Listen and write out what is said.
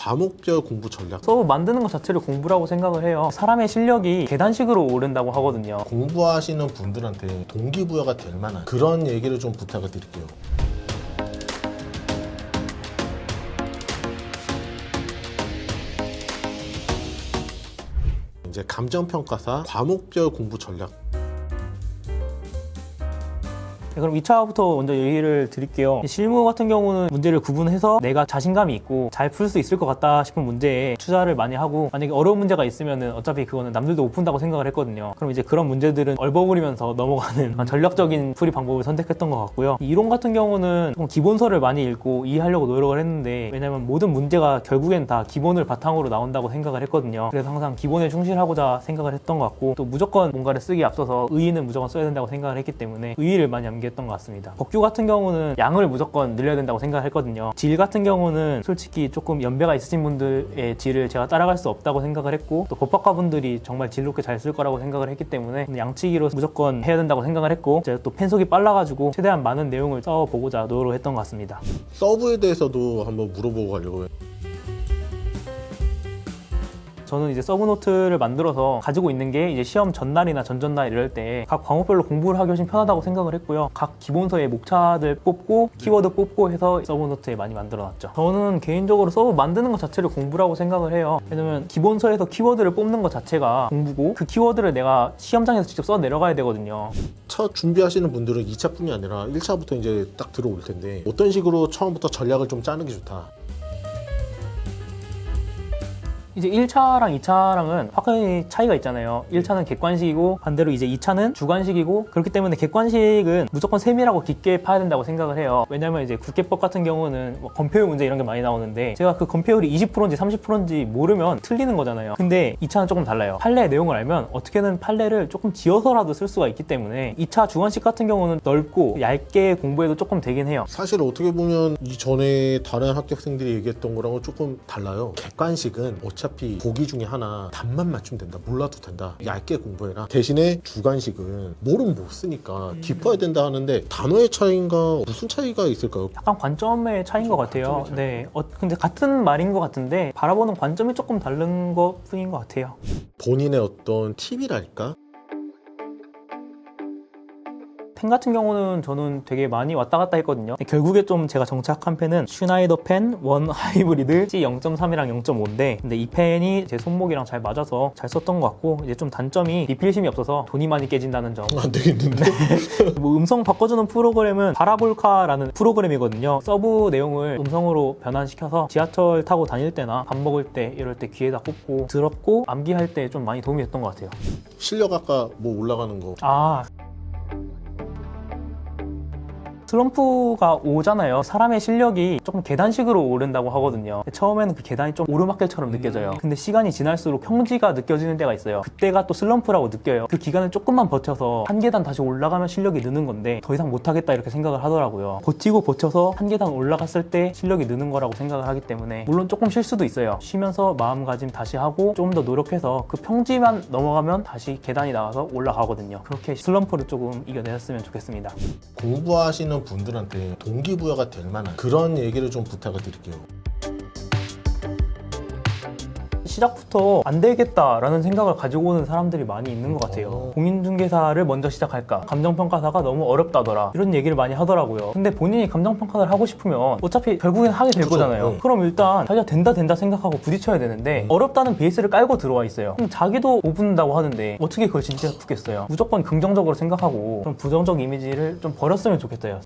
과목별 공부 전략. 서브 만드는 것 자체를 공부라고 생각을 해요. 사람의 실력이 계단식으로 오른다고 하거든요. 공부하시는 분들한테 동기부여가 될 만한 그런 얘기를 좀 부탁을 드릴게요. 이제 감정평가사 과목별 공부 전략. 네, 그럼 2차부터 먼저 얘기를 드릴게요. 실무 같은 경우는 문제를 구분해서 내가 자신감이 있고 잘 풀 수 있을 것 같다 싶은 문제에 투자를 많이 하고, 만약에 어려운 문제가 있으면 어차피 그거는 남들도 못 푼다고 생각을 했거든요. 그럼 이제 그런 문제들은 얼버무리면서 넘어가는 전략적인 풀이 방법을 선택했던 것 같고요. 이론 같은 경우는 좀 기본서를 많이 읽고 이해하려고 노력을 했는데, 왜냐면 모든 문제가 결국엔 다 기본을 바탕으로 나온다고 생각을 했거든요. 그래서 항상 기본에 충실하고자 생각을 했던 것 같고, 또 무조건 뭔가를 쓰기에 앞서서 의의는 무조건 써야 된다고 생각을 했기 때문에 의의를 많이 암기했던 것 같습니다. 법규 같은 경우는 양을 무조건 늘려야 된다고 생각을 했거든요. 질 같은 경우는 솔직히 조금 연배가 있으신 분들의 질을 제가 따라갈 수 없다고 생각을 했고, 또 법학과 분들이 정말 질 높게 잘 쓸 거라고 생각을 했기 때문에 양치기로 무조건 해야 된다고 생각을 했고, 제가 또 펜속이 빨라가지고 최대한 많은 내용을 써보고자 노력을 했던 것 같습니다. 서브에 대해서도 한번 물어보고 가려고요. 저는 이제 서브노트를 만들어서 가지고 있는 게 이제 시험 전날이나 전전날 이럴 때 각 과목별로 공부를 하기 훨씬 편하다고 생각을 했고요. 각 기본서의 목차들 뽑고 키워드 뽑고 해서 서브노트에 많이 만들어놨죠. 저는 개인적으로 서브 만드는 것 자체를 공부라고 생각을 해요. 왜냐면 기본서에서 키워드를 뽑는 것 자체가 공부고, 그 키워드를 내가 시험장에서 직접 써 내려가야 되거든요. 첫 준비하시는 분들은 2차뿐이 아니라 1차부터 이제 딱 들어올 텐데, 어떤 식으로 처음부터 전략을 좀 짜는 게 좋다. 이제 1차랑 2차랑은 확연히 차이가 있잖아요. 1차는 객관식이고 반대로 이제 2차는 주관식이고, 그렇기 때문에 객관식은 무조건 세밀하고 깊게 파야 된다고 생각을 해요. 왜냐면 이제 국계법 같은 경우는 뭐 건폐율 문제 이런 게 많이 나오는데, 제가 그 건폐율이 20%인지 30%인지 모르면 틀리는 거잖아요. 근데 2차는 조금 달라요. 판례 내용을 알면 어떻게든 판례를 조금 지어서라도 쓸 수가 있기 때문에 2차 주관식 같은 경우는 넓고 얇게 공부해도 조금 되긴 해요. 사실 어떻게 보면 이전에 다른 합격생들이 얘기했던 거랑은 조금 달라요. 객관식은 어차피 보기 중에 하나 답만 맞추면 된다, 몰라도 된다, 얇게 공부해라. 대신에 주관식은 모르면 못 쓰니까 깊어야 된다 하는데, 단어의 차이인가 무슨 차이가 있을까요? 약간 관점의 차이인 것 같아요. 네, 근데 같은 말인 것 같은데 바라보는 관점이 조금 다른 것 뿐인 것 같아요. 본인의 어떤 팁이랄까? 펜 같은 경우는 저는 되게 많이 왔다 갔다 했거든요. 결국에 좀 제가 정착한 펜은 슈나이더 펜 원 하이브리드 C0.3이랑 0.5인데, 근데 이 펜이 제 손목이랑 잘 맞아서 잘 썼던 것 같고, 이제 좀 단점이 리필심이 없어서 돈이 많이 깨진다는 점. 안 되겠는데? 뭐 음성 바꿔주는 프로그램은 파라볼카라는 프로그램이거든요. 서브 내용을 음성으로 변환시켜서 지하철 타고 다닐 때나 밥 먹을 때 이럴 때 귀에다 꽂고 들었고 암기할 때 좀 많이 도움이 됐던 것 같아요. 실력 아까 뭐 올라가는 거. 슬럼프가 오잖아요. 사람의 실력이 조금 계단식으로 오른다고 하거든요. 처음에는 그 계단이 좀 오르막길처럼 느껴져요. 근데 시간이 지날수록 평지가 느껴지는 때가 있어요. 그때가 또 슬럼프라고 느껴요. 그 기간을 조금만 버텨서 한 계단 다시 올라가면 실력이 느는 건데, 더 이상 못하겠다 이렇게 생각을 하더라고요. 버티고 버텨서 한 계단 올라갔을 때 실력이 느는 거라고 생각을 하기 때문에, 물론 조금 쉴 수도 있어요. 쉬면서 마음가짐 다시 하고 좀 더 노력해서 그 평지만 넘어가면 다시 계단이 나와서 올라가거든요. 그렇게 슬럼프를 조금 이겨내셨으면 좋겠습니다. 공부하시는 분들한테 동기부여가 될 만한 그런 얘기를 좀 부탁을 드릴게요. 시작부터 안 되겠다라는 생각을 가지고 오는 사람들이 많이 있는 것 같아요. 공인중개사를 먼저 시작할까? 감정평가사가 너무 어렵다더라. 이런 얘기를 많이 하더라고요. 근데 본인이 감정평가를 하고 싶으면 어차피 결국엔 하게 될 거잖아요. 네. 그럼 일단 자기가 된다 생각하고 부딪혀야 되는데, 어렵다는 베이스를 깔고 들어와 있어요. 그럼 자기도 못 붙는다고 하는데 어떻게 그걸 진짜 붙겠어요? 무조건 긍정적으로 생각하고 좀 부정적 이미지를 좀 버렸으면 좋겠어요.